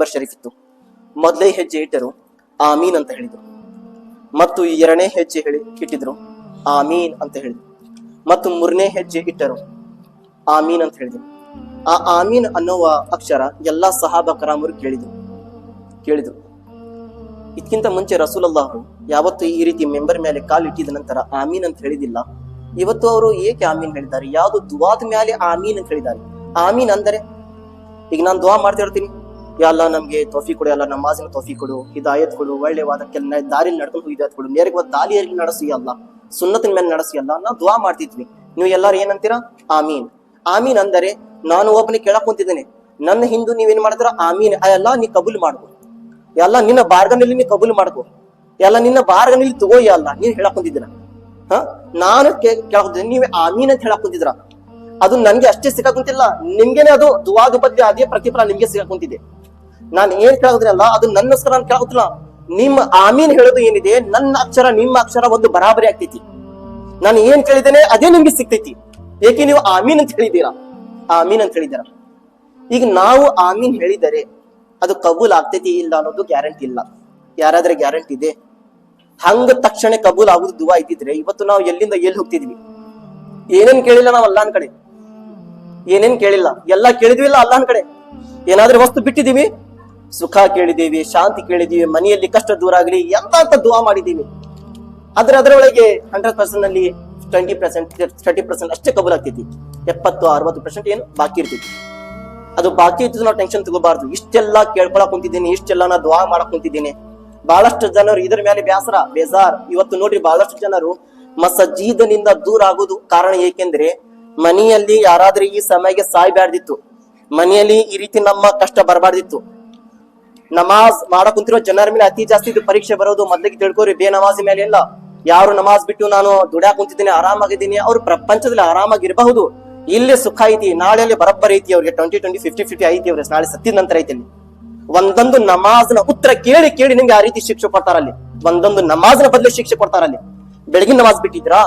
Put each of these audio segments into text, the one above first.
Member Sharif ಇತ್ತು. ಮೊದಲೇ ಹೆಜ್ಜೆ ಇಟ್ಟರು, ಆಮೀನ್ ಅಂತ ಹೇಳಿದ್ರು. ಮತ್ತು ಎರಡನೇ ಹೆಜ್ಜೆ ಇಟ್ಟಿದ್ರು, ಆಮೀನ್ ಅಂತ ಹೇಳಿದ್ರು. ಮತ್ತು ಮೂರನೇ ಹೆಜ್ಜೆ ಇಟ್ಟರು, ಆಮೀನ್ ಅಂತ ಹೇಳಿದ್ರು. ಆ ಆಮೀನ್ ಅನ್ನುವ ಅಕ್ಷರ ಎಲ್ಲಾ ಸಹಾಬಾ ಕರಾಮರು ಕೇಳಿದ್ರು. ಇದಕ್ಕಿಂತ ಮುಂಚೆ ರಸೂಲುಲ್ಲಾಹ್ ಯಾವತ್ತು ಈ ರೀತಿ ಮೆಂಬರ್ ಮೇಲೆ ಕಾಲು ಇಟ್ಟಿದ ನಂತರ ಆಮೀನ್ ಅಂತ ಹೇಳಿದಿಲ್ಲ. ಇವತ್ತು ಅವರು ಏಕೆ ಆಮೀನ್ ಹೇಳಿದ್ದಾರೆ? ಯಾವುದು ದುವಾದ ಮೇಲೆ ಆಮೀನ್ ಅಂತ ಹೇಳಿದ್ದಾರೆ. ಆಮೀನ್ ಅಂದರೆ ಈಗ ನಾನು ದುವಾ ಮಾಡ್ತಾ ಇರ್ತೀನಿ, ಎಲ್ಲ ನಮ್ಗೆ ತೌಫೀಕ್ ಕೊಡು, ಎಲ್ಲ ನಮಾಜಿನ ತೌಫೀಕ್ ಕೊಡು, ಹಿದಾಯತ್ ಕೊಡು, ಒಳ್ಳೆವಾದಕ್ಕೆಲ್ಲ ದಾರಿಲಿ ನಡ್ಕೊಂಡು ಹಿದಾಯತ್ ಕೊಡು, ನೇರವಾದ ದಾರಿಯಲ್ಲಿ ನಡೆಸಿ ಅಲ್ಲ, ಸುನ್ನತಿನ ಮೇಲೆ ನಡೆಸಿ ಅಲ್ಲ, ನಾವು ದುವಾ ಮಾಡ್ತಿದ್ವಿ. ನೀವು ಎಲ್ಲಾರು ಏನಂತೀರಾ? ಆಮೀನ್. ಆಮೀನ್ ಅಂದರೆ ನಾನು ಒಬ್ಬನಿಗೆ ಕೇಳಕ್ ಕುಂತಿದ್ದೇನೆ, ನನ್ನ ಹಿಂದೂ ನೀವೇನ್ ಮಾಡಿದ್ರ? ಆಮೀನ್. ಎಲ್ಲ ನೀ ಕಬೂಲ್ ಮಾಡ್ಕೊ, ಎಲ್ಲ ನಿನ್ನ ಬಾರ್ಗನಲ್ಲಿ ನೀ ಕಬೂಲ್ ಮಾಡ್ಕೊ, ಎಲ್ಲ ನಿನ್ನ ಬಾರ್ಗನಲ್ಲಿ ತಗೋಯ ಅಲ್ಲ ನೀವ್ ಹೇಳಕ್ ಕುಂತಿದ್ದೀರ. ನಾನು ಕೇಳಕ್ ನೀವೇ ಆಮೀನ್ ಅಂತ ಹೇಳಕ್ ಕುಂತಿದ್ರ. ಅದು ನನ್ಗೆ ಅಷ್ಟೇ ಸಿಕ್ಕಾಕ್ ಕುಂತಿಲ್ಲ, ನಿಮ್ಗೆನೆ ಅದು ದುವಾದ ಬದ್ಲಿ ಅದೇ ಪ್ರತಿಫಲ ನಿಮ್ಗೆ ಸಿಕ್ಕಾಕ್ ಕುಂತಿದೆ. ನಾನು ಏನ್ ಕೇಳೋದ್ರಲ್ಲ ಅದು ನನ್ನಸ್ಕರ ನಾನು ಕೇಳೋದಿಲ್ಲ. ನಿಮ್ಮ ಆಮೀನ್ ಹೇಳೋದು ಏನಿದೆ, ನನ್ನ ಅಕ್ಷರ ನಿಮ್ಮ ಅಕ್ಷರ ಒಂದು ಬರಾಬರಿ ಆಗ್ತೈತಿ. ನಾನು ಏನ್ ಕೇಳಿದ್ದೇನೆ ಅದೇ ನಿಮ್ಗೆ ಸಿಗ್ತೈತಿ. ಏಕೆ ನೀವು ಆಮೀನ್ ಅಂತ ಹೇಳಿದ್ದೀರಾ, ಆಮೀನ್ ಅಂತ ಹೇಳಿದ್ದೀರಾ. ಈಗ ನಾವು ಆಮೀನ್ ಹೇಳಿದರೆ ಅದು ಕಬೂಲ್ ಆಗ್ತೈತಿ ಇಲ್ಲ ಅನ್ನೋದು ಗ್ಯಾರಂಟಿ ಇಲ್ಲ. ಯಾರಾದ್ರೆ ಗ್ಯಾರಂಟಿ ಇದೆ? ಹಂಗ ತಕ್ಷಣ ಕಬೂಲ್ ಆಗುದು ದುವಾ ಇದ್ದಿದ್ರೆ ಇವತ್ತು ನಾವು ಎಲ್ಲಿಂದ ಎಲ್ಲಿ ಹೋಗ್ತಿದ್ವಿ? ಏನೇನ್ ಕೇಳಿಲ್ಲ ನಾವು ಅಲ್ಲಾಹನ್ ಕಡೆ, ಏನೇನ್ ಕೇಳಿಲ್ಲ, ಎಲ್ಲ ಕೇಳಿದ್ವಿ ಇಲ್ಲ ಅಲ್ಲಾಹನ್ ಕಡೆ. ಏನಾದ್ರೂ ವಸ್ತು ಬಿಟ್ಟಿದೀವಿ? ಸುಖ ಕೇಳಿದೀವಿ, ಶಾಂತಿ ಕೇಳಿದೀವಿ, ಮನೆಯಲ್ಲಿ ಕಷ್ಟ ದೂರ ಆಗ್ಲಿ ಎಂತ ದುವಾ ಮಾಡಿದೀವಿ. ಅದರೊಳಗೆ 100% ನಲ್ಲಿ 20%, 30% ಅಷ್ಟೇ ಕಬೂಲ್ ಆಗ್ತೈತಿ. 70-60% ಏನು ಬಾಕಿ ಇರ್ತೈತಿ. ಅದು ಬಾಕಿ ಇದ್ದು ನಾವು ಟೆನ್ಷನ್ ತಗೋಬಾರ್ದು. ಇಷ್ಟೆಲ್ಲ ಕೇಳ್ಕೊಳಕ್ ಕುಂತಿದ್ದೀನಿ, ಇಷ್ಟೆಲ್ಲ ನಾ ದುವಾ ಮಾಡಕ್ ಕುಂತಿದ್ದೀನಿ. ಬಹಳಷ್ಟು ಜನರು ಇದ್ರ ಮೇಲೆ ಬೇಜಾರ್. ಇವತ್ತು ನೋಡ್ರಿ, ಬಹಳಷ್ಟು ಜನರು ಮಸಜೀದನಿಂದ ದೂರ ಆಗೋದು ಕಾರಣ ಏಕೆಂದ್ರೆ ಮನೆಯಲ್ಲಿ ಯಾರಾದ್ರೂ ಈ ಸಮಯಕ್ಕೆ ಸಾಯ್ಬಾರ್ದಿತ್ತು, ಮನೆಯಲ್ಲಿ ಈ ರೀತಿ ನಮ್ಮ ಕಷ್ಟ ಬರಬಾರ್ದಿತ್ತು. ನಮಾಜ್ ಮಾಡಕ್ ಕುಂತಿರೋ ಜನರ ಮೇಲೆ ಅತಿ ಜಾಸ್ತಿ ಇದು ಪರೀಕ್ಷೆ ಬರೋದು. ಮೊದ್ಲಿಗೆ ತಿಳ್ಕೊರಿ, ಬೇನಮಾಜಿ ಮೇಲೆ ಇಲ್ಲ. ಯಾರು ನಮಾಜ್ ಬಿಟ್ಟು ನಾನು ದುಡ್ಯಾಕ್ ಕುಂತಿದ್ದೀನಿ, ಆರಾಮಾಗಿದ್ದೀನಿ, ಅವ್ರು ಪ್ರಪಂಚದಲ್ಲಿ ಆರಾಮಾಗಿರಬಹುದು. ಇಲ್ಲಿ ಸುಖ ಐತಿ, ನಾಳೆ ಬರಬ್ಬರ್ ಐತಿ, ಅವ್ರಿಗೆ 20-20, 50-50 ಐತಿ. ಅವ್ರಿಗೆ ನಾಳೆ ಸತ್ತಿದ ನಂತರ ಐತಿ. ಅಲ್ಲಿ ಒಂದೊಂದು ನಮಾಜ್ನ ಉತ್ತರ ಕೇಳಿ ನಿಮ್ಗೆ ಆ ರೀತಿ ಶಿಕ್ಷೆ ಕೊಡ್ತಾರಲ್ಲಿ. ಒಂದೊಂದು ನಮಾಜ್ನ ಬದಲು ಶಿಕ್ಷೆ ಕೊಡ್ತಾರಲ್ಲಿ. ಬೆಳಗಿನ ನಮಾಜ್ ಬಿಟ್ಟಿದ್ರಾ,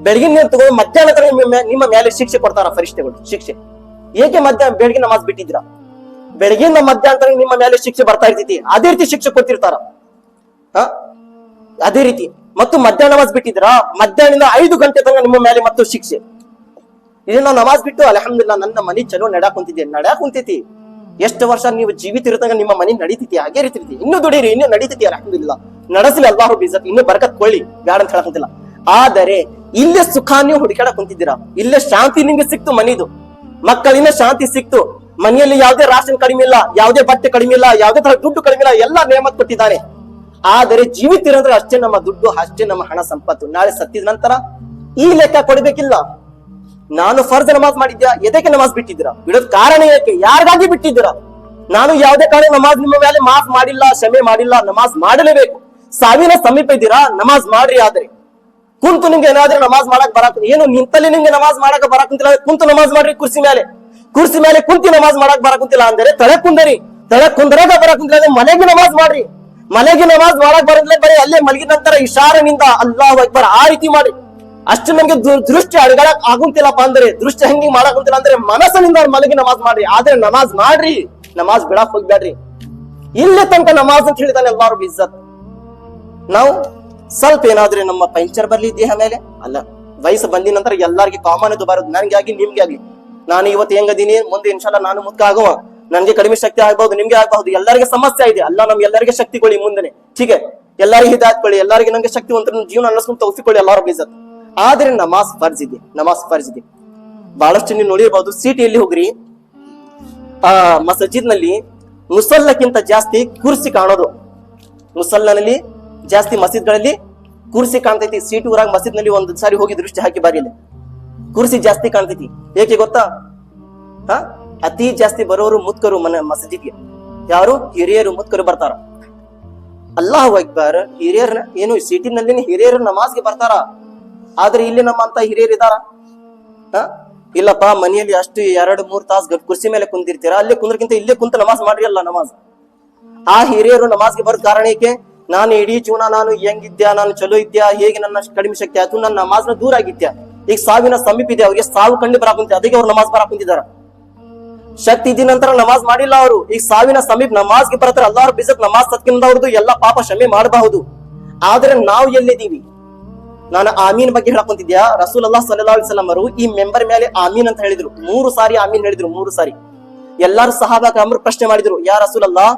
ಬೆಳಗಿನ ತಗೊಂಡು ಮಧ್ಯಾಹ್ನ ನಿಮ್ಮ ಮೇಲೆ ಶಿಕ್ಷೆ ಕೊಡ್ತಾರ ಫರಿಷ್ಠೆಗಳು. ಶಿಕ್ಷೆ ಏಕೆ? ಬೆಳಗಿನ ನಮಾಜ್ ಬಿಟ್ಟಿದ್ರಾ, ಬೆಳಗಿನ ಮಧ್ಯಾಹ್ನ ನಿಮ್ಮ ಮೇಲೆ ಶಿಕ್ಷೆ ಬರ್ತಾ ಇರ್ತೈತಿ. ಅದೇ ರೀತಿ ಶಿಕ್ಷೆ ಕೊಡ್ತಿರ್ತಾರ. ಅದೇ ರೀತಿ ಮತ್ತು ಮಧ್ಯಾಹ್ನ ನಮಾಜ್ ಬಿಟ್ಟಿದ್ರಾ, ಮಧ್ಯಾಹ್ನದಿಂದ 5 ಗಂಟೆ ತನಕ ನಿಮ್ಮ ಮೇಲೆ ಮತ್ತು ಶಿಕ್ಷೆ. ಇದನ್ನ ನಮಾಜ್ ಬಿಟ್ಟು ಅಲ್ಹಮ್ದುಲಿಲ್ಲಾಹ್ ನನ್ನ ಮನಿ ಚಲೋ ನಡ್ಯಾಕ್ ಕುಂತೈತಿ. ಎಷ್ಟು ವರ್ಷ ನೀವು ಜೀವಿತ ಇರತಂಗ ನಿಮ್ಮ ಮನಿ ನಡೀತೈತಿ, ಹಾಗೆ ರೀತಿ ಇನ್ನು ದುಡೀರಿ, ಇನ್ನು ನಡೀತೈತಿ. ಅಲ್ಹಮ್ದುಲಿಲ್ಲಾಹ್ ನಡೆಸಲಿ, ಅಲ್ಲಾಹು ಬಿಜತ್ ಇನ್ನು ಬರಕತ್ ಕೊಳ್ಳಿ, ಬ್ಯಾಡ ಅಂತ ಹೇಳಕಂತಿಲ್ಲ. ಆದರೆ ಇಲ್ಲೇ ಸುಖ ನೀವು ಹುಡುಕಾಡಕ್ ಕುಂತಿದ್ದೀರಾ, ಇಲ್ಲೇ ಶಾಂತಿ ನಿಮ್ಗೆ ಸಿಕ್ತು. ಮನಿದು ಮಕ್ಕಳಿಂದ ಶಾಂತಿ ಸಿಕ್ತು. ಮನೆಯಲ್ಲಿ ಯಾವುದೇ ರಾಷನ್ ಕಡಿಮೆ ಇಲ್ಲ, ಯಾವುದೇ ಬಟ್ಟೆ ಕಡಿಮೆ ಇಲ್ಲ, ಯಾವುದೇ ತರ ದುಡ್ಡು ಕಡಿಮೆ ಇಲ್ಲ, ಎಲ್ಲ ನೇಮತ್ ಕೊಟ್ಟಿದ್ದಾನೆ. ಆದರೆ ಜೀವಿತ ಇರೋದ್ರೆ ಅಷ್ಟೇ ನಮ್ಮ ದುಡ್ಡು, ಅಷ್ಟೇ ನಮ್ಮ ಹಣ ಸಂಪತ್ತು. ನಾಳೆ ಸತ್ತಿದ ನಂತರ ಈ ಲೆಕ್ಕ ಕೊಡ್ಬೇಕಿಲ್ಲ. ನಾನು ಫರ್ಜ್ ನಮಾಜ್ ಮಾಡಿದ್ಯಾ, ಎದಕ್ಕೆ ನಮಾಜ್ ಬಿಟ್ಟಿದ್ದೀರಾ? ಬಿಡೋದ್ ಕಾರಣ ಏಕೆ? ಯಾರಿಗಾಗಿ ಬಿಟ್ಟಿದ್ದೀರಾ? ನಾನು ಯಾವುದೇ ಕಾರಣ ನಮಾಜ್ ನಿಮ್ಮ ಮೇಲೆ ಮಾಫ್ ಮಾಡಿಲ್ಲ, ಕ್ಷಮೆ ಮಾಡಿಲ್ಲ. ನಮಾಜ್ ಮಾಡಲೇಬೇಕು. ಸಾವಿನ ಸಮೀಪ ಇದ್ದೀರಾ, ನಮಾಜ್ ಮಾಡ್ರಿ. ಆದ್ರೆ ಕುಂತು ನಿಮ್ಗೆ ಏನಾದ್ರೂ ನಮಾಜ್ ಮಾಡಕ್ ಬರಾಕ್, ಏನು ನಿಂತಲ್ಲಿ ನಿಮ್ಗೆ ನಮಾಜ್ ಮಾಡಕ್ ಬರಾಕುಂತಿಲ್ಲ, ಕುಂತು ನಮಾಜ್ ಮಾಡ್ರಿ. ಕುರ್ಸಿ ಮೇಲೆ ಕುಂತಿ ನಮಾಜ್ ಮಾಡಕ್ ಬರಾಕುಂತಿಲ್ಲ ಅಂದ್ರೆ ತಳೆ ಕುಂದರಾಗ ಬರಾಕುಂತಿಲ್ಲ, ಮನೆಗೆ ನಮಾಜ್ ಮಾಡ್ರಿ. ಮನೆಗೆ ನಮಾಜ್ ಮಾಡಕ್ ಬರದ್ಲೇ ಬರೀ ಅಲ್ಲೇ ಮಲಗಿದ ನಂತರ ಇಶಾರನಿಂದ ಅಲ್ಲಾಹು ಅಕ್ಬರ್ ಆ ರೀತಿ ಮಾಡಿ. ಅಷ್ಟು ನಮ್ಗೆ ದೃಷ್ಟಿ ಅಡಗಾಡಕ್ ಆಗುಂತಿಲ್ಲಪ್ಪ ಅಂದ್ರೆ, ದೃಷ್ಟಿ ಹೆಂಗಿ ಮಾಡಾಕುಂತಿಲ್ಲ ಅಂದ್ರೆ ಮನಸ್ಸಿನಿಂದ ಮಲಗಿ ನಮಾಜ್ ಮಾಡ್ರಿ. ಆದ್ರೆ ನಮಾಜ್ ಮಾಡ್ರಿ, ನಮಾಜ್ ಬಿಡಾಕ್ ಹೋಗ್ಬೇಡ್ರಿ. ಇಲ್ಲೇ ತನಕ ನಮಾಜ್ ಅಂತ ಹೇಳಿದಾನೆ ಅಲ್ಲಾಹು ಇಜ್ಜತ್. ನಾವು ಸ್ವಲ್ಪ ಏನಾದ್ರೆ ನಮ್ಮ ಪಂಚರ್ ಬರ್ಲಿ ದೇಹ ಮೇಲೆ ಅಲ್ಲ, ವಯಸ್ಸು ಬಂದಿದ ನಂತರ ಎಲ್ಲಾರ್ಗಿ ಕಾಮನ್ ಇದು ಬರೋದು, ನನ್ಗೆ ಆಗಿ ನಿಮ್ಗೆ ಆಗ್ಲಿ. ನಾನು ಇವತ್ತು ಹೆಂಗದೀನಿ, ಮುಂದೆ ಇನ್ಶಾಲ್ಲ ನಾನು ಮುದ್ಕ ಆಗುವ, ನನ್ಗೆ ಕಡಿಮೆ ಶಕ್ತಿ ಆಗ್ಬಹುದು, ನಿಮ್ಗೆ ಆಗ್ಬಹುದು. ಎಲ್ಲರಿಗೆ ಸಮಸ್ಯೆ ಇದೆ, ಅಲ್ಲ ನಮ್ ಎಲ್ಲರಿಗೆ ಶಕ್ತಿ ಕೊಡಿ ಮುಂದೆ. ಹೀಗೆ ಎಲ್ಲರಿಗೆ ಹಿದಾಯತ್ಕೊಳ್ಳಿ, ಎಲ್ಲರಿಗೆ ನಮ್ಗೆ ಶಕ್ತಿವಂತರ ಜೀವನ ಅನ್ನಿಸ್ಕೊಂಡು ತೌಫೀಕೊಳ್ಳಿ ಅಲ್ಲಾಹು ಇಜ್ಜತ್. ಆದ್ರೆ ನಮಾಜ್ ಫರ್ಜ್ ಇದೆ. ಬಹಳಷ್ಟು ನೀವು ನೋಡಿರ್ಬಹುದು, ಸಿಟಿಯಲ್ಲಿ ಹೋಗ್ರಿ, ಮಸಜಿದ್ ನಲ್ಲಿ ಮುಸಲ್ಲಕ್ಕಿಂತ ಜಾಸ್ತಿ ಕುರ್ಸಿ ಕಾಣೋದು. ಮುಸಲ್ಲನಲ್ಲಿ ಜಾಸ್ತಿ ಮಸೀದ್ಗಳಲ್ಲಿ ಕುರ್ಸಿ ಕಾಣ್ತೈತಿ. ಸೀಟು ಊರಾಗ ಮಸೀದ್ ನಲ್ಲಿ ಒಂದು ಸಾರಿ ಹೋಗಿ ದೃಷ್ಟಿ ಹಾಕಿ ಬಾರಿ, ಅಲ್ಲಿ ಕುರ್ಸಿ ಜಾಸ್ತಿ ಕಾಣ್ತೈತಿ. ಏಕೆ ಗೊತ್ತಾ? ಅತಿ ಜಾಸ್ತಿ ಬರೋರು ಮುತ್ಕರು ಮಸಜಿದ್ಗೆ. ಯಾರು? ಹಿರಿಯರು ಮುತ್ಕರು ಬರ್ತಾರ. ಅಲ್ಲಾಹು ಅಕ್ಬರ್. ಹಿರಿಯರ್ ಏನು ಸಿಟಿನಲ್ಲಿ ಹಿರಿಯರು ನಮಾಜ್ಗೆ ಬರ್ತಾರ. ಆದ್ರೆ ಇಲ್ಲಿ ನಮ್ಮಂತ ಹಿರಿಯರು ಇದಾರ? ಇಲ್ಲಪ್ಪ, ಮನೆಯಲ್ಲಿ ಅಷ್ಟು 2-3 ತಾಸು ಕುರ್ಸಿ ಮೇಲೆ ಕುಂದಿರ್ತೀರಾ, ಅಲ್ಲೇ ಕುಂದ್ರಕ್ಕಿಂತ ಇಲ್ಲೇ ಕುಂತ ನಮಾಜ್ ಮಾಡ್ರಿ ಅಲ್ಲ ನಮಾಜ್. ಆ ಹಿರಿಯರು ನಮಾಜ್ಗೆ ಬರೋದ್ ಕಾರಣ ಏಕೆ? ನಾನು ಇಡೀ ಜೀವನ ನಾನು ಹೆಂಗಿದ್ಯಾ, ನಾನು ಚಲೋ ಇದ್ಯಾ, ಹೇಗೆ ನನ್ನ ಕಡಿಮೆ ಶಕ್ತಿ ಆಯ್ತು, ನನ್ನ ನಮಾಜ್ನ ದೂರ ಆಗಿದ್ಯಾ, ಈಗ ಸಾವಿನ ಸಮೀಪ ಇದೆ, ಅವ್ರಿಗೆ ಸಾವು ಕಂಡು ಬರಾಕುಂತ, ಅದಕ್ಕೆ ಅವ್ರು ನಮಾಜ್ ಬರಾಕ್ ಕುಂತಿದಾರ. ಶಕ್ತಿ ಇದ್ದ ನಂತರ ನಮಾಜ್ ಮಾಡಿಲ್ಲ ಅವರು. ಈಗ ಸಾವಿನ ಸಮೀಪ ನಮಾಜ್ಗೆ ಬರ್ತಾರೆ, ಅಲ್ಲಾಹ್ ರಬ್ಬುಲ್ ಇಜ್ಜತ್ ನಮಾಜ್ ಸತ್ಕಿಂದ ಅವ್ರದ್ದು ಎಲ್ಲ ಪಾಪ ಕ್ಷಮೆ ಮಾಡಬಹುದು. ಆದ್ರೆ ನಾವು ಎಲ್ಲಿದ್ದೀವಿ? ನಾನು ಆಮೀನ್ ಬಗ್ಗೆ ಹೇಳಕೊಂತಿದ್ಯಾ. ರಸೂಲುಲ್ಲಾಹ ಸಲ್ಲಲ್ಲಾಹು ಅಲೈಹಿ ವಸಲ್ಲಂ ಅವರು ಈ ಮೆಂಬರ್ ಮೇಲೆ ಆಮೀನ್ ಅಂತ ಹೇಳಿದ್ರು. 3 ಸಾರಿ ಆಮೀನ್ ಹೇಳಿದ್ರು, 3 ಸಾರಿ. ಎಲ್ಲಾರು ಸಹಾಬಾಕರು ಪ್ರಶ್ನೆ ಮಾಡಿದ್ರು, ಯಾ ರಸೂಲಲ್ಲಾಹ್,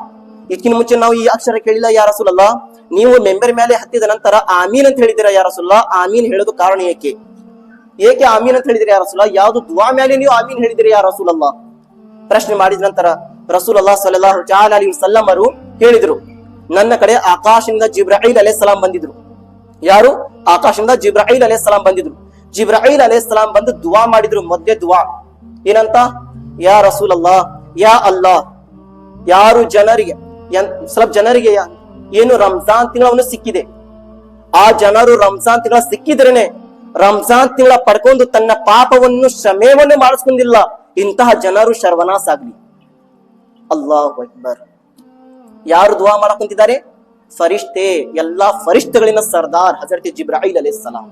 ಇದಕ್ಕಿಂತ ಮುಂಚೆ ನಾವು ಈ ಅಕ್ಷರ ಕೇಳಿಲ್ಲ ಯಾ ರಸೂಲಲ್ಲಾಹ್, ನೀವು ಮೆಂಬರ್ ಮೇಲೆ ಹತ್ತಿದ ನಂತರ ಆಮೀನ್ ಅಂತ ಹೇಳಿದಿರಾ ಯಾ ರಸೂಲಲ್ಲಾಹ್, ಆಮೀನ್ ಹೇಳೋದು ಕಾರಣ ಏಕೆ? ಏಕೆ ಆಮೀನ್ ಅಂತ ಹೇಳಿದಿರಿ ಯಾ ರಸೂಲಲ್ಲಾಹ್? ಯಾವ್ದು ದುವಾ ಮೇಲೆ ನೀವು ಆಮೀನ್ ಹೇಳಿದಿರಿ ಯಾ ರಸೂಲಲ್ಲಾಹ್? ಪ್ರಶ್ನೆ ಮಾಡಿದ ನಂತರ ರಸೂಲುಲ್ಲಾಹ ಸಲ್ಲಲ್ಲಾಹು ಅಲೈಹಿ ವಸಲ್ಲಂ ಅವರು ಹೇಳಿದ್ರು, ನನ್ನ ಕಡೆ ಆಕಾಶದಿಂದ ಜಿಬ್ರಾಯಿಲ್ ಅಲೈಹಿಸ್ಸಲಾಂ ಬಂದಿದ್ರು. ಯಾರು? ಆಕಾಶದಿಂದ ಜಿಬ್ರಾಯಿಲ್ ಅಲೈಹಿಸ್ಸಲಾಂ ಬಂದಿದ್ರು. ಜಿಬ್ರಾಯಿಲ್ ಅಲೈಹಿಸ್ಸಲಾಂ ಬಂದು ದುವಾ ಮಾಡಿದ್ರು. ಮೊದಲೇ ದುವಾ ಏನಂತ? ಯಾ ರಸೂಲಲ್ಲಾಹ್, ಯಾ ಅಲ್ಲಾಹ್, ಯಾರು ಜನರಿಗೆ ಸ್ವಲ್ಪ ಜನರಿಗೆ ಏನು ರಂಜಾನ್ ತಿಂಗಳನ್ನು ಸಿಕ್ಕಿದೆ, ಆ ಜನರು ರಂಜಾನ್ ತಿಂಗಳ ಸಿಕ್ಕಿದ್ರೇನೆ ರಂಜಾನ್ ತಿಂಗಳ ಪಡ್ಕೊಂಡು ತನ್ನ ಪಾಪವನ್ನು ಕ್ಷಮೆಯನ್ನು ಮಾಡಿಸ್ಕೊಂಡಿಲ್ಲ, ಇಂತಹ ಜನರು ಸರ್ವನಾಶ ಆಗ್ಲಿ. ಅಲ್ಲಾಹು ಅಕ್ಬರ್. ಯಾರು ದುವಾ ಮಾಡಕ್ ಕುಂತಿದ್ದಾರೆ? ಫರಿಷ್ಠೆ, ಎಲ್ಲಾ ಫರಿಷ್ಠೆಗಳಿನ ಸರ್ದಾರ್ ಹಜರತ್ ಜಿಬ್ರಾಯಿಲ್ ಅಲೈಹಿಸ್ಸಲಾಂ.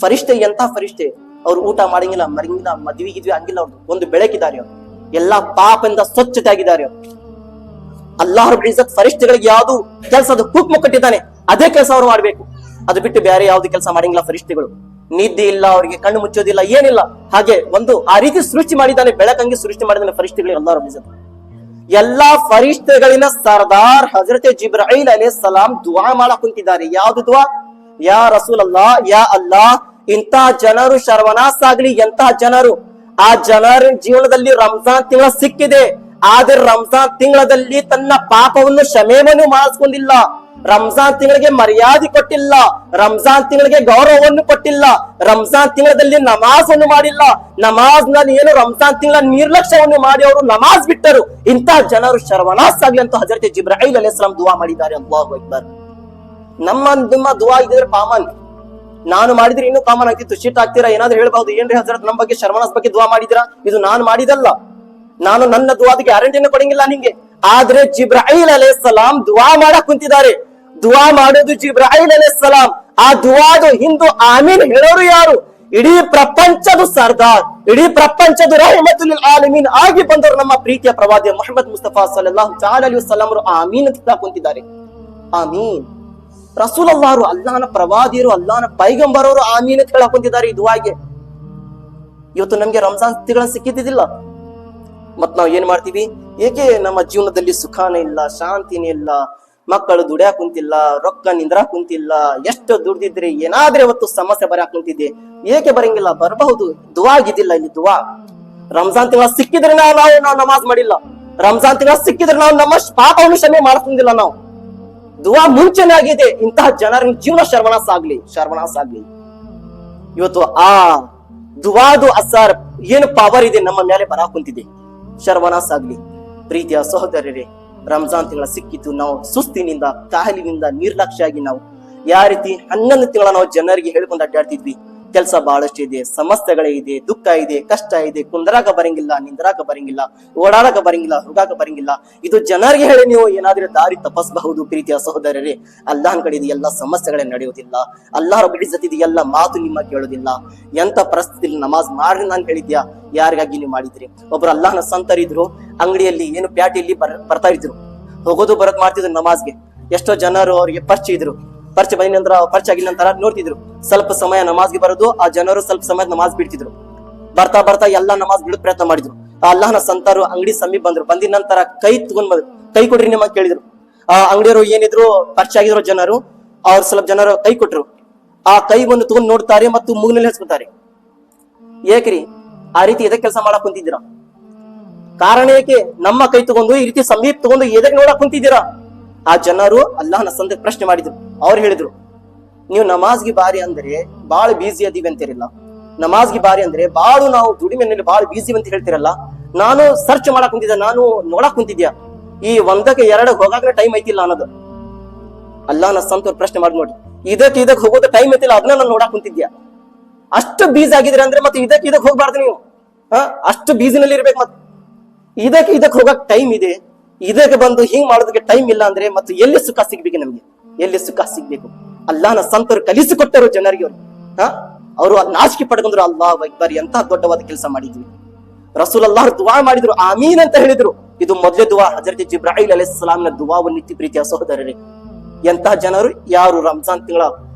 ಫರಿಷ್ಠೆ, ಎಂತ ಫರಿಷ್ಠೆ? ಅವ್ರು ಊಟ ಮಾಡಂಗಿಲ್ಲ, ಮರಂಗಿಲ್ಲ, ಮದ್ವಿ ಗಿದ್ವಿ ಹಂಗಿಲ್ಲ. ಅವ್ರು ಒಂದು ಬೆಳಕಿದ್ದಾರೆ, ಅವ್ರು ಎಲ್ಲಾ ಪಾಪದಿಂದ ಸ್ವಚ್ಛತೆ ಆಗಿದ್ದಾರೆ. ಅಲ್ಲಾಹ್ ರಬ್ಬುಲ್ ಇಜ್ಜತ್ ಫರಿಷ್ಠೆಗಳಿಗೆ ಯಾವ್ದು ಕೆಲಸದ ಹುಕ್ಮ ಕೊಟ್ಟಿದ್ದಾನೆ ಅದೇ ಕೆಲಸ ಅವ್ರು ಮಾಡ್ಬೇಕು. ಅದು ಬಿಟ್ಟು ಬೇರೆ ಯಾವ್ದು ಕೆಲಸ ಮಾಡಂಗಿಲ್ಲ ಫರಿಷ್ಠೆಗಳು. ನಿದ್ದೆ ಇಲ್ಲ, ಅವ್ರಿಗೆ ಕಣ್ಣು ಮುಚ್ಚೋದಿಲ್ಲ, ಏನಿಲ್ಲ. ಹಾಗೆ ಒಂದು ಆ ರೀತಿ ಸೃಷ್ಟಿ ಮಾಡಿದ್ದಾನೆ, ಬೆಳಕಂಗೆ ಸೃಷ್ಟಿ ಮಾಡಿದ್ದಾನೆ ಫರಿಷ್ಠೆಗಳಿಗೆ ಅಲ್ಲಾಹ್ ರಬ್ಬುಲ್ ಇಜ್ಜತ್. ಎಲ್ಲಾ ಫರಿಷ್ಠೆಗಳಿನ ಸರ್ದಾರ್ ಹಜರತ್ ಜಿಬ್ರಾಯಿಲ್ ಅಲೈಹಿಸ್ಸಲಾಂ ದುವಾ ಮಾಡಕ್ ಕುಂತಿದ್ದಾರೆ. ಯಾವ್ದು ದುವಾ? ಯಾ ರಸೂಲಲ್ಲಾಹ್, ಯಾ ಅಲ್ಲಾಹ್, ಇಂತಹ ಜನರು ಸರ್ವನಾಶ ಆಗ್ಲಿ. ಎಂತಹ ಜನರು? ಆ ಜನರ ಜೀವನದಲ್ಲಿ ರಂಜಾನ್ ತಿಂಗಳ ಸಿಕ್ಕಿದೆ, ಆದ್ರೆ ರಂಜಾನ್ ತಿಂಗಳಲ್ಲಿ ತನ್ನ ಪಾಪವನ್ನು ಕ್ಷಮೆಯನ್ನು ಮಾಡಿಸ್ಕೊಂಡಿಲ್ಲ, ರಂಜಾನ್ ತಿಂಗಳಿಗೆ ಮರ್ಯಾದೆ ಕೊಟ್ಟಿಲ್ಲ, ರಂಜಾನ್ ತಿಂಗಳಿಗೆ ಗೌರವವನ್ನು ಕೊಟ್ಟಿಲ್ಲ, ರಂಜಾನ್ ತಿಂಗಳಲ್ಲಿ ನಮಾಜ್ ಅನ್ನು ಮಾಡಿಲ್ಲ, ನಮಾಜ್ ನಲ್ಲಿ ಏನು ರಂಜಾನ್ ತಿಂಗಳ ನಿರ್ಲಕ್ಷ್ಯವನ್ನು ಮಾಡಿ ಅವರು ನಮಾಜ್ ಬಿಟ್ಟರು. ಇಂತಹ ಜನರು ಸರ್ವನಾಶ ಆಗ್ಲಿ ಅಂತ ಹಜರತ್ ಜಿಬ್ರಾಯಿಲ್ ಅಲೈಹಿಸ್ಸಲಾಂ ದುವಾ ಮಾಡಿದ್ದಾರೆ. ಅಲ್ಲಾಹು ಅಕ್ಬರ್. ನಿಮ್ಮ ದುವಾ ಇದ್ರೆ ಕಾಮನ್, ನಾನು ಮಾಡಿದ್ರೆ ಇನ್ನೂ ಕಾಮನ್ ಆಗ್ತಿತ್ತು. ಶೀಟ್ ಆಗ್ತೀರಾ, ಏನಾದ್ರು ಹೇಳ್ಬಹುದು, ಏನ್ರಿ ಹಜರತ್ ನಮ್ಮ ಬಗ್ಗೆ ಶರ್ವನಾಸ್ ಬಗ್ಗೆ ದುವಾ ಮಾಡಿದಿರಾ? ಇದು ನಾನು ಮಾಡಿದಲ್ಲ, ನಾನು ನನ್ನ ದುವಾದ ಗ್ಯಾರಂಟಿಯನ್ನು ಕೊಡಂಗಿಲ್ಲ ನಿಂಗೆ. ಆದ್ರೆ ಜಿಬ್ರಾಯಿಲ್ ಅಲೈಹಿಸ್ಸಲಾಂ ದುವಾ ಮಾಡಕ್ ಕುಂತಿದ್ದಾರೆ. ದುವಾ ಮಾಡೋದು ಜಿಬ್ರಾಯಿಲ್ ಅಲೈಹಿಸ್ಸಲಾಂ. ಆ ದುವಾದು ಹಿಂದೂ ಆಮೀನ್ ಹೇಳೋರು ಯಾರು? ಇಡೀ ಪ್ರಪಂಚದ ಸರ್ದಾರ್, ಇಡೀ ಪ್ರಪಂಚದ ರಹಮತುಲ್ ಆಲಮೀನ್ ಆಗಿ ಬಂದವರು ನಮ್ಮ ಪ್ರೀತಿಯ ಪ್ರವಾದಿ ಮುಹಮ್ಮದ್ ಮುಸ್ತಫಾ ಸಲ್ಲಲ್ಲಾಹು ಅಲೈಹಿ ವಸಲ್ಲಂ ಅವರು ಆಮೀನ್ ಅಂತ ಕುಂತಿದ್ದಾರೆ. ಆಮೀನ್. ರಸೂಲುಲ್ಲಾಹ್ ಅಲ್ಲಾಹನ ಪ್ರವಾದಿಯರು, ಅಲ್ಲಾಹನ ಪೈಗಂಬರವರು ಆಮೀನ್ ಅಂತ ಹೇಳಕ್ ಕುಂತಿದ್ದಾರೆ ಈ ದುವಾಗೆ. ಇವತ್ತು ನಮ್ಗೆ ರಂಜಾನ್ ತಿಂಗಳ ಸಿಕ್ಕಿದ್ದಿಲ್ಲ, ಮತ್ ನಾವ್ ಏನ್ ಮಾಡ್ತೀವಿ? ಏಕೆ ನಮ್ಮ ಜೀವನದಲ್ಲಿ ಸುಖಾನೇ ಇಲ್ಲ, ಶಾಂತಿನೇ ಇಲ್ಲ, ಮಕ್ಕಳು ದುಡ್ಯಾಕ್ ಕುಂತಿಲ್ಲ, ರೊಕ್ಕ ನಿಂದ್ರಾಕ್ ಕುಂತಿಲ್ಲ, ಎಷ್ಟು ದುಡ್ದಿದ್ರೆ ಏನಾದ್ರೆ ಇವತ್ತು ಸಮಸ್ಯೆ ಬರಾಕ್ ಕುಂತಿದೆ. ಏಕೆ ಬರಂಗಿಲ್ಲ? ಬರಬಹುದು, ದುವಾ ಆಗಿದ್ದಿಲ್ಲ. ಇಲ್ಲಿ ದುವಾ ರಂಜಾನ್ ತಿಂಗಳ ಸಿಕ್ಕಿದ್ರೆ ನಾವು ನಮಾಜ್ ಮಾಡಿಲ್ಲ, ರಂಜಾನ್ ತಿಂಗಳ ಸಿಕ್ಕಿದ್ರೆ ನಾವು ನಮ್ಮ ಪಾಪವನ್ನು ಕ್ಷಮೆ ಮಾಡ್ಕೊಂಡಿಲ್ಲ. ನಾವು ದುವಾ ಮುಂಚೆನೇ ಆಗಿದೆ. ಇಂತಹ ಜನರ ಜೀವನ ಸರ್ವನಾಶ ಆಗ್ಲಿ. ಇವತ್ತು ಆ ದುವಾದು ಅಸರ್ ಏನು ಪವರ್ ಇದೆ ನಮ್ಮ ಮೇಲೆ ಬರಾಕ್ ಕುಂತಿದೆ, ಸರ್ವನಾಶ ಆಗ್ಲಿ. ಪ್ರೀತಿಯ ಸಹೋದರರೇ, ರಂಜಾನ್ ತಿಂಗಳ ಸಿಕ್ಕಿತ್ತು, ನಾವು ಸುಸ್ತಿನಿಂದ, ಕಾಹಲಿನಿಂದ, ನಿರ್ಲಕ್ಷ್ಯ ಆಗಿ ನಾವು ಯಾವ ರೀತಿ 11 ತಿಂಗಳ ನಾವು ಜನರಿಗೆ ಹೇಳ್ಕೊಂಡು ಅಡ್ಡಾಡ್ತಿದ್ವಿ. ಕೆಲಸ ಬಹಳಷ್ಟು ಇದೆ, ಸಮಸ್ಯೆಗಳೇ ಇದೆ, ದುಃಖ ಇದೆ, ಕಷ್ಟ ಇದೆ, ಕುಂದ್ರಾಕ ಬರಂಗಿಲ್ಲ, ನಿಂದ್ರಾಕ ಬರಂಗಿಲ್ಲ, ಓಡಾಡಕ ಬರಂಗಿಲ್ಲ, ಹುಡುಗಾಕ ಬರಂಗಿಲ್ಲ. ಇದು ಜನರಿಗೆ ಹೇಳಿ ನೀವು ಏನಾದ್ರೂ ದಾರಿ ತಪ್ಪಿಸಬಹುದು. ಪ್ರೀತಿಯ ಸಹೋದರರೇ, ಅಲ್ಲಾಹನ ಕಡೆ ಇದು ಎಲ್ಲ ಸಮಸ್ಯೆಗಳೇ ನಡೆಯುವುದಿಲ್ಲ. ಅಲ್ಲಾಹ್ ರಬ್ಬುಲ್ ಇಜ್ಜತ್ ಇದು ಎಲ್ಲ ಮಾತು ನಿಮ್ಮ ಕೇಳೋದಿಲ್ಲ. ಎಂತ ಪರಿಸ್ಥಿತಿಯಲ್ಲಿ ನಮಾಜ್ ಮಾಡ್ರಿ ನಾನು ಹೇಳಿದ್ಯಾ? ಯಾರಿಗಾಗಿ ನೀವು ಮಾಡಿದ್ರಿ? ಒಬ್ರು ಅಲ್ಲಾಹನ ಸಂತರಿದ್ರು, ಅಂಗಡಿಯಲ್ಲಿ ಏನು ಪ್ಯಾಟಿಯಲ್ಲಿ ಬರ್ತಾ ಇದ್ರು, ಹೋಗೋದು ಬರೋದ್ ಮಾಡ್ತಿದ್ರು ನಮಾಜ್ಗೆ. ಎಷ್ಟೋ ಜನರು ಅವ್ರಿಗೆ ಪರಿಚಯ ಇದ್ರು. ಪರಿಚಯ ಬಂದ ನಂತರ, ಪರಿಚಯ ಆಗಿದ ನಂತರ ನೋಡ್ತಿದ್ರು, ಸ್ವಲ್ಪ ಸಮಯ ನಮಾಜ್ಗೆ ಬರೋದು, ಆ ಜನರು ಸ್ವಲ್ಪ ಸಮಯ ನಮಾಜ್ ಬಿಡ್ತಿದ್ರು. ಬರ್ತಾ ಬರ್ತಾ ಎಲ್ಲಾ ನಮಾಜ್ ಬಿಡೋ ಪ್ರಯತ್ನ ಮಾಡಿದ್ರು. ಆ ಅಲ್ಲಾಹನ ಸಂತರು ಅಂಗಡಿ ಸಮೀಪ ಬಂದ್ರು. ಬಂದಿದ ನಂತರ ಕೈ ತಗೊಂಡ್ ಬಂದ್ರು, ಕೈ ಕೊಡ್ರಿ ನಿಮ್ಮ ಕೇಳಿದ್ರು. ಆ ಅಂಗಡಿಯವರು ಏನಿದ್ರು ಪರಿಚಯ ಆಗಿದ್ರು ಜನರು, ಅವ್ರು ಸ್ವಲ್ಪ ಜನರು ಕೈ ಕೊಟ್ರು. ಆ ಕೈ ಒಂದು ತಗೊಂಡ್ ನೋಡ್ತಾರೆ ಮತ್ತು ಮೂಗಿನಲ್ಲಿ ಹಚ್ಕೊತಾರೆ. ಏಕ್ರಿ ಆ ರೀತಿ ಎದಕ್ ಕೆಲಸ ಮಾಡಕ್ ಕುಂತಿದ್ದೀರಾ? ಕಾರಣ ಏಕೆ? ನಮ್ಮ ಕೈ ತಗೊಂಡು ಈ ರೀತಿ ಸಮೀಪ ತಗೊಂಡು ಎದಕ್ ನೋಡಕ್ ಕುಂತಿದ್ದೀರಾ? ಆ ಜನರು ಅಲ್ಲಾಹನ ಸಂತ ಪ್ರಶ್ನೆ ಮಾಡಿದ್ರು. ಅವ್ರು ಹೇಳಿದ್ರು, ನೀವು ನಮಾಜ್ಗೆ ಬಾರಿ ಅಂದ್ರೆ ಬಾಳ ಬಿಸಿ ಅದೀವಿ ಅಂತಿರಲ್ಲ, ನಮಾಜ್ಗೆ ಬಾರಿ ಅಂದ್ರೆ ಬಾಳು ನಾವು ದುಡಿಮೆನಲ್ಲಿ ಬಾಳ ಬಿಸಿ ಅಂತ ಹೇಳ್ತಿರಲ್ಲ. ನಾನು ಸರ್ಚ್ ಮಾಡಕ್ ಕುಂತಿದ್ದೆ, ನಾನು ನೋಡಕ್ ಕುಂತಿದ್ಯಾ, ಈ 1ಕ್ಕೆ 2 ಹೋಗಾಕ ಟೈಮ್ ಐತಿಲ್ಲ ಅನ್ನೋದು. ಅಲ್ಲಾಹನ ಸಂತ ಪ್ರಶ್ನೆ ಮಾಡಿ ನೋಡಿ, ಇದಕ್ಕೆ ಹೋಗೋದು ಟೈಮ್ ಐತಿಲ್ಲ, ಅದನ್ನ ನಾನು ನೋಡಕ್ ಕುಂತಿದ್ಯಾ? ಅಷ್ಟು ಬೀಜ್ ಆಗಿದ್ರೆ ಅಂದ್ರೆ ಮತ್ತೆ ಇದಕ್ಕೆ ಹೋಗ್ಬಾರ್ದು ನೀವು. ಅಷ್ಟು ಬೀಸಿನಲ್ಲಿ ಇರ್ಬೇಕು. ಮತ್ತೆ ಇದಕ್ಕೆ ಹೋಗಕ್ ಟೈಮ್ ಇದೆ, ಇದಕ್ಕೆ ಬಂದು ಹಿಂಗ್ ಮಾಡೋದಕ್ಕೆ ಟೈಮ್ ಇಲ್ಲ ಅಂದ್ರೆ ಮತ್ತೆ ಎಲ್ಲಿ ಸುಖ ಸಿಗ್ಬೇಕು? ನಮ್ಗೆ ಎಲ್ಲಿ ಸುಖ ಸಿಗ್ಬೇಕು? ಅಲ್ಲಾಹನ ಸಂತರು ಕಲಿಸಿಕೊಟ್ಟರು ಜನರಿಗೆ. ಅವರು ನಾಚಿಕೆ ಪಡ್ಕೊಂಡ್ರು. ಅಲ್ಲಾಹ್ ಅಕ್ಬರ್, ಎಂತಹ ದೊಡ್ಡವಾದ ಕೆಲಸ ಮಾಡಿದ್ವಿ. ರಸೂಲಲ್ಲಾಹ್ ದುವಾ ಮಾಡಿದ್ರು, ಆಮೀನ್ ಅಂತ ಹೇಳಿದ್ರು. ಇದು ಮೊದಲೇ ದುವಾ, ಹಜರತ್ ಜಿಬ್ರಾಯಿಲ್ ಅಲೈಹಿಸ್ಸಲಾಂನ ದುವಾವನ್ನಿತ್ತಿ ಪ್ರೀತಿಯ ಸಹೋದರರೇ. ಎಂತಹ ಜನರು ಯಾರು ರಂಜಾನ್ ತಿಂಗಳ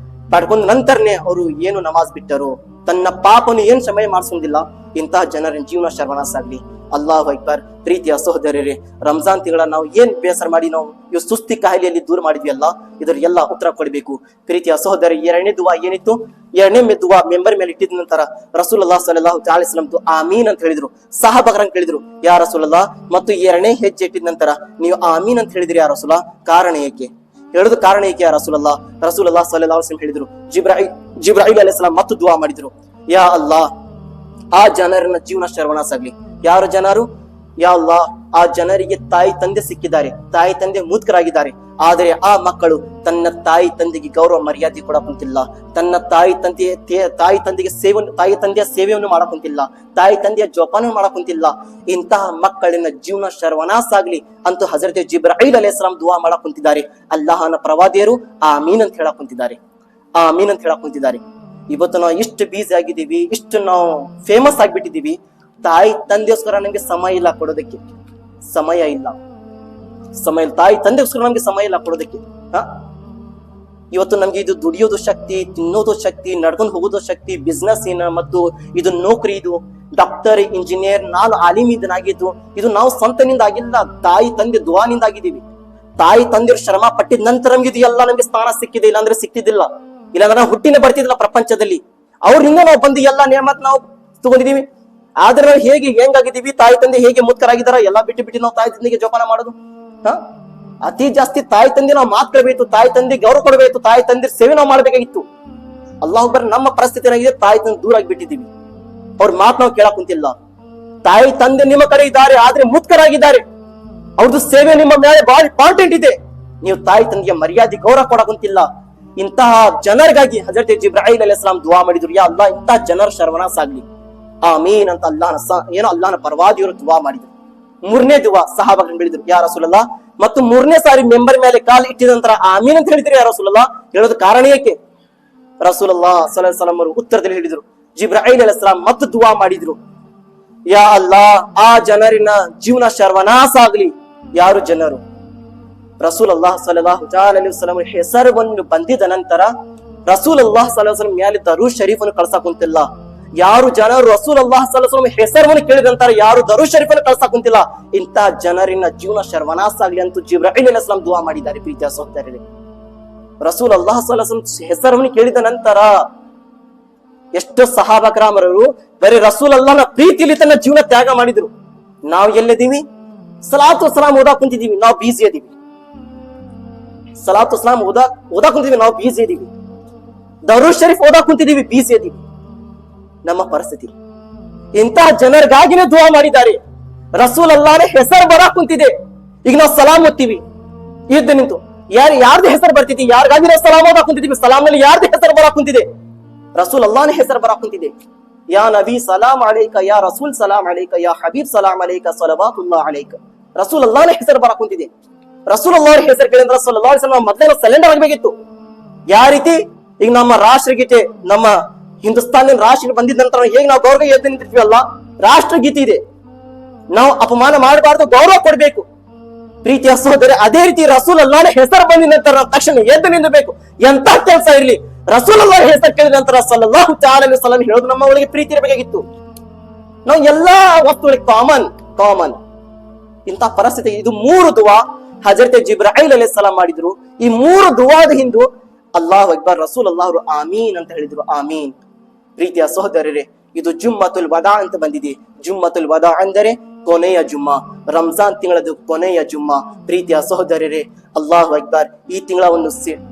ಪಡ್ಕೊಂಡ ನಂತರನೇ ಅವರು ಏನು ನಮಾಜ್ ಬಿಟ್ಟರು, ತನ್ನ ಪಾಪನು ಏನ್ ಸಮಯ ಮಾಡಿಸೋದಿಲ್ಲ, ಇಂತಹ ಜನರ ಜೀವನ ಶರ್ವನಾಸ ಆಗ್ಲಿ. ಅಲ್ಲಾಹು ಅಕ್ಬರ್. ಪ್ರೀತಿಯ ಸಹೋದರರೇ, ರಂಜಾನ್ ತಿಂಗಳ ನಾವು ಏನ್ ಬೇಸರ ಮಾಡಿ ನಾವು ಇವ್ ಸುಸ್ತಿ ಕಾಯಿಲೆಯಲ್ಲಿ ದೂರ ಮಾಡಿದ್ವಿ ಅಲ್ಲ, ಇದ್ರ ಎಲ್ಲ ಉತ್ತರ ಕೊಡಬೇಕು. ಪ್ರೀತಿಯ ಸಹೋದರ, ಎರಡನೇ ದುವಾ ಏನಿತ್ತು? ಎರಡನೇ ದುವಾ ಮೆಂಬರ್ ಮೇಲೆ ಇಟ್ಟಿದ ನಂತರ ರಸೂಲುಲ್ಲಾಹ್ ಸಲ್ಲಲ್ಲಾಹು ಅಲೈಹಿ ವಸಲ್ಲಂ ಆಮೀನ್ ಅಂತ ಹೇಳಿದ್ರು. ಸಹಬಾಗರನ್ ಕೇಳಿದ್ರು, ಯಾ ರಸೂಲಲ್ಲಾಹ್, ಮತ್ತು ಎರಡನೇ ಹೆಜ್ಜೆ ಇಟ್ಟಿದ ನಂತರ ನೀವು ಆಮೀನ್ ಅಂತ ಹೇಳಿದ್ರಿ ಯಾ ರಸೂಲ, ಕಾರಣ ಏಕೆ? ಹೇಳುದು ಕಾರಣ ಏಕೆ ಯಾ ರಸೂಲಲ್ಲಾಹ್? ರಸೂಲುಲ್ಲಾಹ್ ಸಲ್ಲಲ್ಲಾಹು ಅಲೈಹಿ ವಸಲ್ಲಂ ಹೇಳಿದ್ರು, ಜಿಬ್ರಾಯಿಲ್ ಅಲೈಹಿಸ್ ಸಲಾಂ ಮತ್ತು ದುವಾ ಮಾಡಿದ್ರು, ಯಾ ಅಲ್ಲಾಹ್, ಆ ಜನರನ್ನ ಜೀವನ ಶರ್ವನಾಸ ಆಗ್ಲಿ. ಯಾರು ಜನರು? ಯಾ ಅಲ್ಲಾಹ್, ಆ ಜನರಿಗೆ ತಾಯಿ ತಂದೆ ಸಿಕ್ಕಿದ್ದಾರೆ, ತಾಯಿ ತಂದೆ ಮೂರ್ಖರಾಗಿದ್ದಾರೆ. ಆದರೆ ಆ ಮಕ್ಕಳು ತನ್ನ ತಾಯಿ ತಂದೆಗೆ ಗೌರವ ಮರ್ಯಾದೆ ಕೊಡಕುಂತಿಲ್ಲ, ತನ್ನ ತಾಯಿ ತಂದೆಯ ಸೇವೆಯನ್ನು ಮಾಡಕುಂತಿಲ್ಲ, ತಾಯಿ ತಂದೆಯ ಜೋಪಾನ ಮಾಡಕುಂತಿಲ್ಲ. ಇಂತಹ ಮಕ್ಕಳಿನ ಜೀವನ ಶರ್ವನಾಸ ಆಗ್ಲಿ ಅಂತೂ ಹಜರತ್ ಜಿಬ್ರಾಯಿಲ್ ಅಲೈಹಿಸ್ಸಲಾಂ ದುವಾ ಮಾಡಕುಂತಿದ್ದಾರೆ. ಅಲ್ಲಾಹನ ಪ್ರವಾದಿಯರು ಆಮೀನ್ ಅಂತ ಹೇಳಕುಂತಿದ್ದಾರೆ, ಆಮೀನ್ ಅಂತ ಹೇಳಕುಂತಿದ್ದಾರೆ. ಇವತ್ತು ನಾವು ಇಷ್ಟು ಬೀಸಿ ಆಗಿದ್ದೀವಿ, ಇಷ್ಟು ನಾವು ಫೇಮಸ್ ಆಗ್ಬಿಟ್ಟಿದೀವಿ, ತಾಯಿ ತಂದೆಗೋಸ್ಕರ ನಮ್ಗೆ ಸಮಯ ಇಲ್ಲ ಕೊಡೋದಕ್ಕೆ, ಸಮಯ ಇಲ್ಲ. ತಾಯಿ ತಂದೆಗೋಸ್ಕರ ನಮ್ಗೆ ಸಮಯ ಇಲ್ಲ ಕೊಡೋದಕ್ಕೆ. ಇವತ್ತು ನಮ್ಗೆ ಇದು ದುಡಿಯೋದು ಶಕ್ತಿ, ತಿನ್ನೋದು ಶಕ್ತಿ, ನಡ್ಕೊಂಡು ಹೋಗೋದು ಶಕ್ತಿ, ಬಿಸ್ನೆಸ್ ಮತ್ತು ಇದು ನೌಕರಿ, ಇದು ಡಾಕ್ಟರ್, ಇಂಜಿನಿಯರ್, ನಾನು ಆಲಿಮಿದನಾಗಿದ್ದು, ಇದು ನಾವು ಸ್ವಂತನಿಂದ ಆಗಿಲ್ಲ, ತಾಯಿ ತಂದೆ ದುವಾನಿಂದ ಆಗಿದ್ದೀವಿ. ತಾಯಿ ತಂದೆಯರು ಶ್ರಮ ಪಟ್ಟಿದ ನಂತರ ನಮ್ಗೆ ಇದು ಎಲ್ಲ ನಮ್ಗೆ ಸ್ಥಾನ ಸಿಕ್ಕಿದೆ, ಇಲ್ಲಾಂದ್ರೆ ಸಿಕ್ತಿದ್ದಿಲ್ಲ, ಇಲ್ಲಾಂದ್ರೆ ನಾವು ಹುಟ್ಟಿನ ಬರ್ತಿದ್ದಿಲ್ಲ ಪ್ರಪಂಚದಲ್ಲಿ. ಅವ್ರಿಂದ ನಾವು ಬಂದು ಎಲ್ಲ ನೇಮತ್ ನಾವು ತಗೊಂಡಿದೀವಿ. ಆದ್ರೆ ನಾವು ಹೆಂಗಾಗಿದ್ದೀವಿ, ತಾಯಿ ತಂದೆ ಹೇಗೆ ಮುತ್ಕರಾಗಿದ್ದಾರ, ಎಲ್ಲ ಬಿಟ್ಟು ನಾವು ತಾಯಿ ತಂದೆಗೆ ಜೋಪಾನ ಮಾಡೋದು. ಅತಿ ಜಾಸ್ತಿ ತಾಯಿ ತಂದೆ ನಾವು ಮಾತು ಕೇಳಬೇಕು, ತಾಯಿ ತಂದೆ ಗೌರವ ಕೊಡಬೇಕು, ತಾಯಿ ತಂದೆ ಸೇವೆ ನಾವು ಮಾಡ್ಬೇಕಾಗಿತ್ತು. ಅಲ್ಲಾಹ್ ಅಕ್ಬರ್, ನಮ್ಮ ಪರಿಸ್ಥಿತಿ ಏನಾಗಿದೆ, ತಾಯಿ ತಂದೆ ದೂರ ಆಗಿಬಿಟ್ಟಿದ್ದೀವಿ, ಅವ್ರ ಮಾತು ನಾವು ಕೇಳಕ್ ಕುಂತಿಲ್ಲ. ತಾಯಿ ತಂದೆ ನಿಮ್ಮ ಕಡೆ ಇದ್ದಾರೆ, ಆದ್ರೆ ಮುತ್ಕರಾಗಿದ್ದಾರೆ, ಅವ್ರದ್ದು ಸೇವೆ ನಿಮ್ಮ ಮೇಲೆ ಬಹಳ ಇಂಪಾರ್ಟೆಂಟ್ ಇದೆ. ನೀವು ತಾಯಿ ತಂದೆಗೆ ಮರ್ಯಾದೆ ಗೌರವ ಕೊಡಕ್ ಕುಂತಿಲ್ಲ. ಇಂತಹ ಜನರಿಗಾಗಿ ಹಜರತ್ ಜಿಬ್ರಾಯಿಲ್ ಅಲೈಹಿಸ್ಸಲಾಂ ದುವಾ ಮಾಡಿದ್ರು, ಯಾ ಅಲ್ಲಾಹ್, ಇಂತಹ ಜನರ ಶರ್ವನಾಸ ಆಗ್ಲಿ, ಆಮೀನ್ ಅಂತ ಅಲ್ಲಾಹನ ಪರವಾದಿಯವರು ದುವಾ ಮಾಡಿದ್ರು. ಮೂರನೇ ದುವಾ ಸಹಾಬಾಗಳು ಹೇಳಿದ್ರು, ಯಾ ರಸೂಲಲ್ಲಾಹ್, ಮತ್ತು ಮೂರನೇ ಸಾರಿ ಮೆಂಬರ್ ಮೇಲೆ ಕಾಲು ಇಟ್ಟಿದ ನಂತರ ಆಮೀನ್ ಅಂತ ಹೇಳಿದ್ರು ಯಾ ರಸೂಲಲ್ಲಾಹ್, ಹೇಳೋದು ಕಾರಣ ಏಕೆ? ರಸೂಲುಲ್ಲಾಹ್ ಸಲ್ಲಲ್ಲಾಹು ಅಲೈಹಿ ವಸಲ್ಲಂ ಅವರು ಉತ್ತರದಲ್ಲಿ ಹೇಳಿದ್ರು, ಜಿಬ್ರಾಯಿಲ್ ಅಲೈಹಿಸ್ಸಲಾಂ ಮತ್ತು ದುವಾ ಮಾಡಿದ್ರು, ಯಾ ಅಲ್ಲಾಹ್, ಆ ಜನರಿನ ಜೀವನ ಶರ್ವನಾಸ ಆಗ್ಲಿ. ಯಾರು ಜನರು? ರಸೂಲುಲ್ಲಾಹ್ ಸಲ್ಲಲ್ಲಾಹು ಅಲೈಹಿ ವಸಲ್ಲಂ ಹೆಸರನ್ನು ಬಂದಿದ ನಂತರ ರಸೂಲುಲ್ಲಾಹ್ ಸಲ್ಲಲ್ಲಾಹು ಅಲೈಹಿ ವಸಲ್ಲಂ ಮೇಲೆ ದರೂದ್ ಶರೀಫನ್ನು ಕಳ್ಸಕ್ ಕುಂತಿಲ್ಲ. ಯಾರು ಜನರು ರಸೂಲುಲ್ಲಾಹ್ ಸಲ್ಲಲ್ಲಾಹು ಅಲೈಹಿ ವಸಲ್ಲಂ ಹೆಸರನ್ನು ಕೇಳಿದ ನಂತರ ಯಾರು ದರೂದ್ ಶರೀಫನ್ನು ಕಳ್ಸಕ್ ಕುಂತಿಲ್ಲ, ಇಂತಹ ಜನರಿನ ಜೀವನ ಶರ್ವನಾಸ ಆಗ್ಲಿ ಅಂತ ಜಿಬ್ರಾಯಿಲ್ ಅಲೈಹಿಸ್ಸಲಾಂ ದುವಾ ಮಾಡಿದ್ದಾರೆ. ಪ್ರೀತಿಯ ಸಹೋದರರೇ, ರಸೂಲುಲ್ಲಾಹ್ ಸಲ್ಲಲ್ಲಾಹು ಅಲೈಹಿ ವಸಲ್ಲಂ ಹೆಸರನ್ನು ಕೇಳಿದ ನಂತರ ಎಷ್ಟು ಸಹಾಬಾಕರಾಮರು ಬರೀ ರಸೂಲುಲ್ಲಾಹನ ಪ್ರೀತಿಯಲ್ಲಿ ತನ್ನ ಜೀವನ ತ್ಯಾಗ ಮಾಡಿದ್ರು. ನಾವು ಎಲ್ಲಿದ್ದೀವಿ? ಸಲಾತು ಸಲಾಂ ಓದಾ ಕುಂತಿದೀವಿ, ನಾವು ಬೀಸಿ ಇದೀವಿ. ಸಲಾತು ಸಲಾಂ ಓದಾ ಕುಂತಿದೀವಿ, ನಾವು ಬೀಸಿ ಇದೀವಿ. ದರೂದ್ ಶರೀಫ್ ಓದಾ ಕುಂತಿದೀವಿ, ಬೀಸಿ ಇದೀವಿ. ನಮ್ಮ ಪರಿಸ್ಥಿತಿ ಇಂತಹ ಜನರಿಗಾಗಿನೇ ದುವಾ ಮಾಡಿದ್ದಾರೆ. ರಸೂಲುಲ್ಲಾಹನ ಹೆಸರು ಬರಾಕ್ ಕುಂತಿದೆ, ಈಗ ನಾವು ಸಲಾಂ ಓದ್ತೀವಿ, ಇದ್ದ ನಿಂತು ಯಾರ್ದು ಹೆಸರು ಬರ್ತಿದೆ, ಯಾರಿಗಾಗಿ ನಾವು ಸಲಾಂ ಓದಾ ಕುಂತಿದೀವಿ, ಸಲಾಂನಲ್ಲಿ ಯಾರ್ದು ಹೆಸರು ಬರಾಕ್ ಕುಂತಿದೆ? ರಸೂಲುಲ್ಲಾಹನ ಹೆಸರು ಬರಾಕ್ ಕುಂತಿದೆ. ಯಾ ನಬಿ ಸಲಾಂ ಅಲೈಕ, ಯಾ ರಸೂಲ್ ಸಲಾಂ ಅಲೈಕ, ಯಾ ಹಬೀಬ್ ಸಲಾಂ ಅಲೈಕ, ಸಲವಾತುಲ್ಲಾಹ್ ಅಲೈಕ. ರಸೂಲುಲ್ಲಾಹನ ಹೆಸರು ಬರಾಕ್ ಕುಂತಿದೆ. ರಸೂಲುಲ್ಲಾಹರ ಹೆಸರು ಕೇಳಿದ್ರೆ ಸಲ್ಲಲ್ಲಾಹು ಅಲೈಹಿ ವಸಲ್ಲಂ ಮೊದಲೇ ಸಲೆಂಡರ್ ಆಗಬೇಕಿತ್ತು. ಯಾವ ರೀತಿ? ಈಗ ನಮ್ಮ ರಾಷ್ಟ್ರಗೀತೆ, ನಮ್ಮ ಹಿಂದೂಸ್ತಾನಿನ ರಾಷ್ಟ್ರ ಬಂದಿದ ನಂತರ ಹೇಗೆ ನಾವು ಗೌರವ ಎದ್ದು ನಿಂತಿರ್ತೀವಲ್ಲ, ರಾಷ್ಟ್ರಗೀತೆ ಇದೆ, ನಾವು ಅಪಮಾನ ಮಾಡಬಾರ್ದು, ಗೌರವ ಕೊಡ್ಬೇಕು. ಪ್ರೀತಿಯ ಸಹೋದರ, ಅದೇ ರೀತಿ ರಸೂಲುಲ್ಲಾಹನ ಹೆಸರು ಬಂದಿದ ನಂತರ ತಕ್ಷಣ ಎದ್ದು ನಿಂದಬೇಕು. ಎಂತ ಕೆಲಸ ಇರ್ಲಿ, ರಸೂಲುಲ್ಲಾಹರ ಹೆಸರು ಕೇಳಿದ ನಂತರ ಸಲ್ಲಲ್ಲಾಹು ಅಲೈಹಿ ವಸಲ್ಲಂ ಹೇಳೋದು ನಮ್ಮ ಒಳಗೆ ಪ್ರೀತಿ ಇರಬೇಕಾಗಿತ್ತು. ನಾವು ಎಲ್ಲಾ ವಸ್ತುಗಳಿಗೆ ಕಾಮನ್ ಇಂತ ಪರಿಸ್ಥಿತಿ. ಇದು ಮೂರು ದುವಾ ಹಜರತ್ ಜಿಬ್ರಾಯಿಲ್ ಅಲೈಹಿಸ್ಸಲಾಂ ಮಾಡಿದ್ರು. ಈ ಮೂರು ದುವಾದ ಹಿಂದು ಅಲ್ಲಾಹು ಅಕ್ಬರ್, ರಸೂಲುಲ್ಲಾಹ್ ಅವರು ಆಮೀನ್ ಅಂತ ಹೇಳಿದ್ರು, ಆಮೀನ್. ಪ್ರೀತಿಯ ಸಹೋದರರೇ, ಇದು ಜುಮ್ಮತುಲ್ ವದಾ ಅಂತ ಬಂದಿದೆ. ಜುಮ್ಮತುಲ್ ವದಾ ಅಂದರೆ ಕೊನೆಯ ಜುಮ್ಮಾ, ರಂಜಾನ್ ತಿಂಗಳದು ಕೊನೆಯ ಜುಮ್ಮಾ. ಪ್ರೀತಿಯ ಸಹೋದರರೇ, ಅಲ್ಲಾಹು ಅಕ್ಬರ್, ಈ ತಿಂಗಳವನ್ನು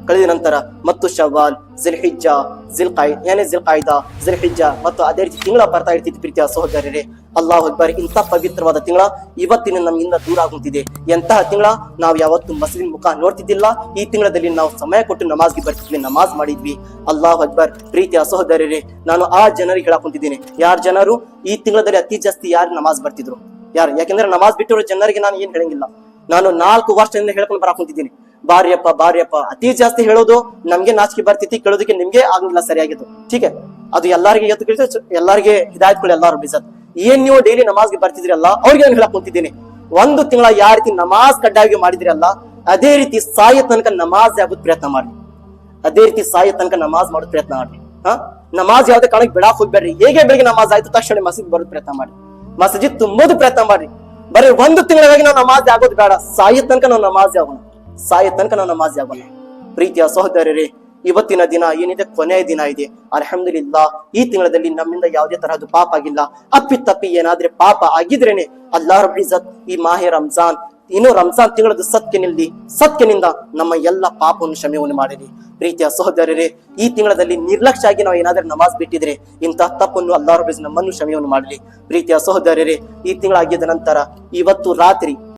ಕಳೆದ ನಂತರ ಮತ್ತು ಶವ್ವಾಲ್, ಜಿಲ್ಹಿಜ್ಜಾ, ಜಿಲ್ಕಾಯ್ದಾ, ಜಿಲ್ಹಿಜ್ಜಾ ಮತ್ತು ಅದೇ ರೀತಿ ತಿಂಗಳ ಬರ್ತಾ ಇರ್ತಿತ್ತು. ಪ್ರೀತಿಯ ಸಹೋದರರೇ, ಅಲ್ಲಾಹು ಅಕ್ಬರ್, ಇಂಥ ಪವಿತ್ರವಾದ ತಿಂಗಳ ಇವತ್ತಿನ ನಮ್ಮಿಂದ ದೂರ ಆಗುತ್ತಿದೆ. ಎಂತಹ ತಿಂಗಳ? ನಾವು ಯಾವತ್ತು ಮಸೀದಿನ ಮುಖ ನೋಡ್ತಿದ್ದಿಲ್ಲ. ಈ ತಿಂಗಳಲ್ಲಿ ನಾವು ಸಮಯ ಕೊಟ್ಟು ನಮಾಜ್ಗೆ ಬರ್ತಿದ್ವಿ, ನಮಾಜ್ ಮಾಡಿದ್ವಿ. ಅಲ್ಲಾಹು ಅಕ್ಬರ್. ಪ್ರೀತಿಯ ಸಹೋದರರೇ, ನಾನು ಆ ಜನರಿಗೆ ಹೇಳಕೊಂತಿದ್ದೀನಿ, ಯಾರು ಜನರು ಈ ತಿಂಗಳಲ್ಲಿ ಅತಿ ಜಾಸ್ತಿ ಯಾರು ನಮಾಜ್ ಬರ್ತಿದ್ರು? ಯಾರು? ಯಾಕೆಂದ್ರೆ ನಮಾಜ್ ಬಿಟ್ಟಿರೋ ಜನರಿಗೆ ನಾನು ಏನ್ ಹೇಳಂಗಿಲ್ಲ. ನಾನು 4 ವರ್ಷದಿಂದ ಹೇಳ್ಕೊಂಡು ಬರಾಕೊಂತಿದ್ದೀನಿ, ಬಾರ್ಯಪ್ಪ ಅತಿ ಜಾಸ್ತಿ ಹೇಳೋದು ನಮ್ಗೆ ನಾಚಿಕೆ ಬರ್ತಿತ್ತು, ಕೇಳೋದಕ್ಕೆ ನಿಮ್ಗೆ ಆಗಲಿಲ್ಲ ಸರಿಯಾಗಿತ್ತು. ठीक है, ಅದು ಎಲ್ಲಾರಿಗೆ ಎದ್ದು ಎಲ್ಲಾರಿಗೆ ಹಿದಾಯತ್ ಕೊಡಿ, ಎಲ್ಲಾರು ಬಿಜತ್. ಏನ್ ನೀವು ಡೈಲಿ ನಮಾಜ್ಗೆ ಬರ್ತಿದ್ರಲ್ಲ ಅವ್ರಿಗೆ ನಾನು ಹೇಳಕ್ ಕುಂತಿದ್ದೇನೆ, 1 ತಿಂಗಳ ಯಾವ ರೀತಿ ನಮಾಜ್ ಕಡ್ಡಾಯವಾಗಿ ಮಾಡಿದ್ರಲ್ಲ ಅದೇ ರೀತಿ ಸಾಯ ತನಕ ನಮಾಜ್ ಆಗೋದ್ ಪ್ರಯತ್ನ ಮಾಡ್ರಿ. ಅದೇ ರೀತಿ ಸಾಯ ತನಕ ನಮಾಜ್ ಮಾಡೋದ್ ಪ್ರಯತ್ನ ಮಾಡ್ರಿ. ನಮಾಜ್ ಯಾವ್ದೇ ಕಾರಣಕ್ಕೆ ಬಿಡಾಕ್ ಹೋಗ್ಬೇಡ್ರಿ. ಹೇಗೆ ಬೆಳಿಗ್ಗೆ ನಮಾಜ್ ಆಯ್ತು ತಕ್ಷಣ ಮಸೀದ್ ಬರೋದ್ ಪ್ರಯತ್ನ ಮಾಡ್ರಿ, ಮಸಜಿದ್ ತುಂಬೋದು ಪ್ರಯತ್ನ ಮಾಡ್ರಿ. ಬರೀ 1 ತಿಂಗಳಾಗಿ ನಾವು ನಮಾಜ್ ಆಗೋದು ಬೇಡ, ಸಾಯ ತನಕ ನಾವು ನಮಾಜ್ ಆಗೋಣ, ಸಾಯ ತನಕ ನಾವು ನಮಾಜ್ ಆಗೋಣ. ಪ್ರೀತಿಯ ಸಹೋದರರೇ, ಇವತ್ತಿನ ದಿನ ಏನಿದೆ ಕೊನೆಯ ದಿನ ಇದೆ. ಅಲ್ಹಮ್ದುಲಿಲ್ಲಾ, ಈ ತಿಂಗಳಲ್ಲಿ ನಮ್ಮಿಂದ ಯಾವುದೇ ತರಹದ ಪಾಪ ಆಗಿಲ್ಲ. ಅಪ್ಪಿ ಏನಾದ್ರೆ ಪಾಪ ಆಗಿದ್ರೇನೆ ಅಲ್ಲಾಹ್ ರಬ್ಬುಲ್ ಇಜ್ಜತ್ ಈ ಮಾಹೆ ರಂಜಾನ್, ಇನ್ನು ರಂಜಾನ್ ತಿಂಗಳದ ಸತ್ಯನಿಂದ ನಮ್ಮ ಎಲ್ಲ ಪಾಪವನ್ನು ಕ್ಷಮೆಯನ್ನು ಮಾಡಿರಿ. ಪ್ರೀತಿಯ ಸಹೋದರರೇ, ಈ ತಿಂಗಳಲ್ಲಿ ನಿರ್ಲಕ್ಷ್ಯ ಆಗಿ ನಾವು ಏನಾದ್ರೂ ನಮಾಜ್ ಬಿಟ್ಟಿದ್ರೆ ಇಂತಹ ತಪ್ಪನ್ನು ಅಲ್ಲಾಹ್ ರಬ್ಬುಲ್ ಇಜ್ಜತ್ ನಮ್ಮನ್ನು ಕ್ಷಮೆಯನ್ನು ಮಾಡಲಿ. ಪ್ರೀತಿಯ ಸಹೋದರರೇ, ಈ ತಿಂಗಳಾಗಿದ್ದ ನಂತರ ಇವತ್ತು ರಾತ್ರಿ